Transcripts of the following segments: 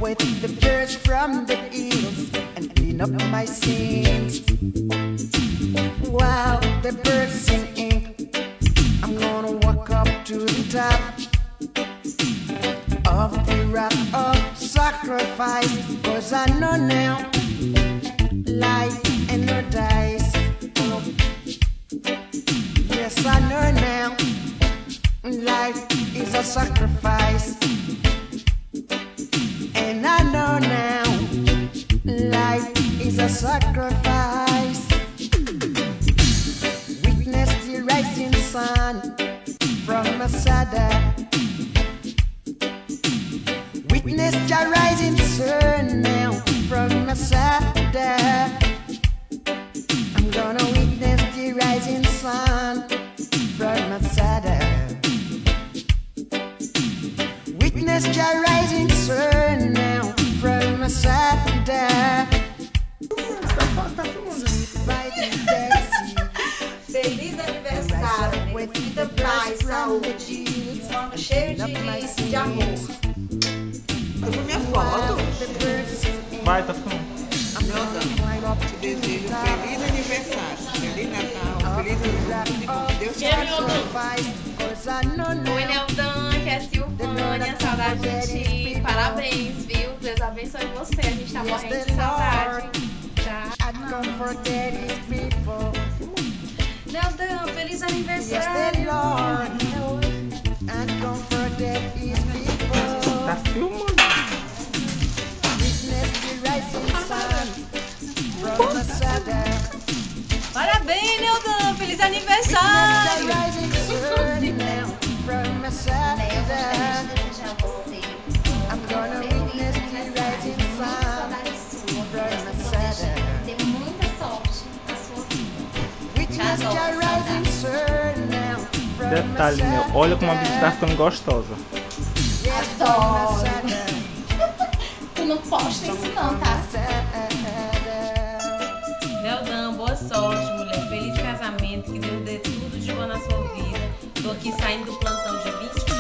with the birds from the hills and clean up my sins. While the birds singing, I'm gonna walk up to the top of the rock of sacrifice, 'cause I know now life and no dice. Yes, I know now life is a sacrifice, and I know now life is a sacrifice. Witness the rising sun from Masada. Witness the rising sun now from Masada. I'm gonna witness the rising sun from Masada. Witness the rising sun now from Masada. Sleep by the dead sea. Feliz aniversário, muita paz, saúde, cheio de amor. Eu vou minha foto. Vai, tá filmando. Te desejo feliz aniversário, feliz Natal, feliz ano novo, Deus te abençoe. Oi, Neldan, que é Silvânia, saudade de ti. Parabéns, viu? Deus abençoe você. A gente tá morrendo de saudade. Tá? Neldan, feliz aniversário. Tá filmando. Parabéns, Neldan, feliz aniversário. I'm gonna witness the rising sun from Masada. Dê muita sorte na sua vida. Witness the rising sun now from Detalhe, meu, olha como a bicha tá ficando gostosa. Adoro. Tu não posta isso não, tá? Neldan, boa sorte, mulher. Feliz casamento, que Deus dê tudo de bom na sua vida. Tô aqui saindo do plantão de 24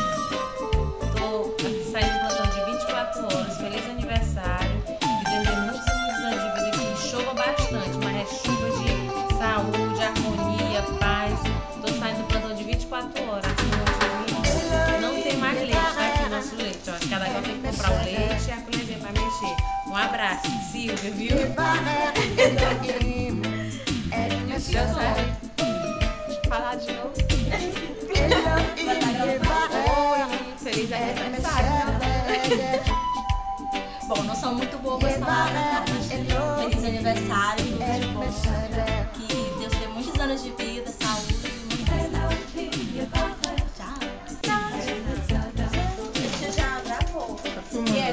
horas. Feliz aniversário. Que Deus dê muitos anos de vida, que chova bastante, mas é chuva de saúde, harmonia, paz. Tô saindo do plantão de 24 horas. Não tem mais leite, tá aqui o nosso leite. Ó. Cada qual tem que comprar o leite e a colherzinha pra mexer. Um abraço, Silvia, viu? Falar de novo. Feliz aniversário. Bom, não são muito boas palavras. Feliz aniversário, tudo de bom. Que Deus dê muitos anos de vida, saúde e muita Tchau. Já gravou.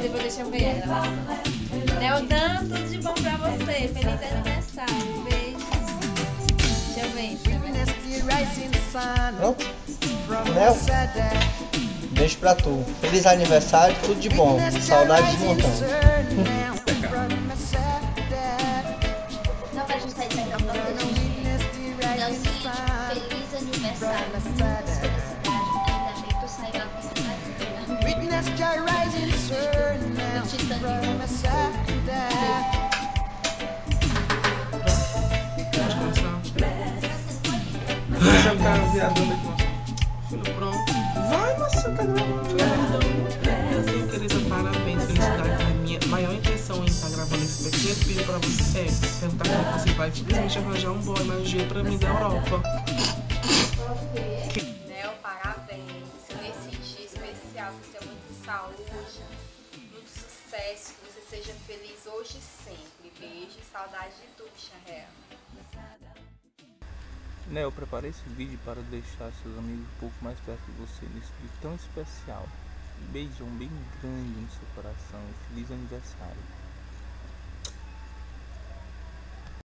Depois deixa eu ver ela. Neldan, tudo de bom pra você. Feliz aniversário. Beijos. Deixa eu ver. Pronto? Nel, beijo pra tu. Feliz aniversário, tudo de bom. Saudades de montão. Não, pra gente sair daqui a pouco. É o seguinte, feliz aniversário. Muita felicidade. Ainda bem que tu saiu a vida mais Witness the rising sun now from Masada. Já tá viadando aqui. Filho, pronto. Vai, mas você tá gravando. Meu querido, parabéns, felicidades. A minha maior intenção em estar gravando esse pequeno vídeo pra você é perguntar como você vai simplesmente arranjar um boy mais jeito pra mim da Europa. Nel, parabéns nesse dia especial, que você tenha muita saúde, muito sucesso, que você seja feliz hoje e sempre. Beijo e saudade de tu, Xarré. Né, eu preparei esse vídeo para deixar seus amigos um pouco mais perto de você nesse dia tão especial. Um beijão bem grande no seu coração e feliz aniversário.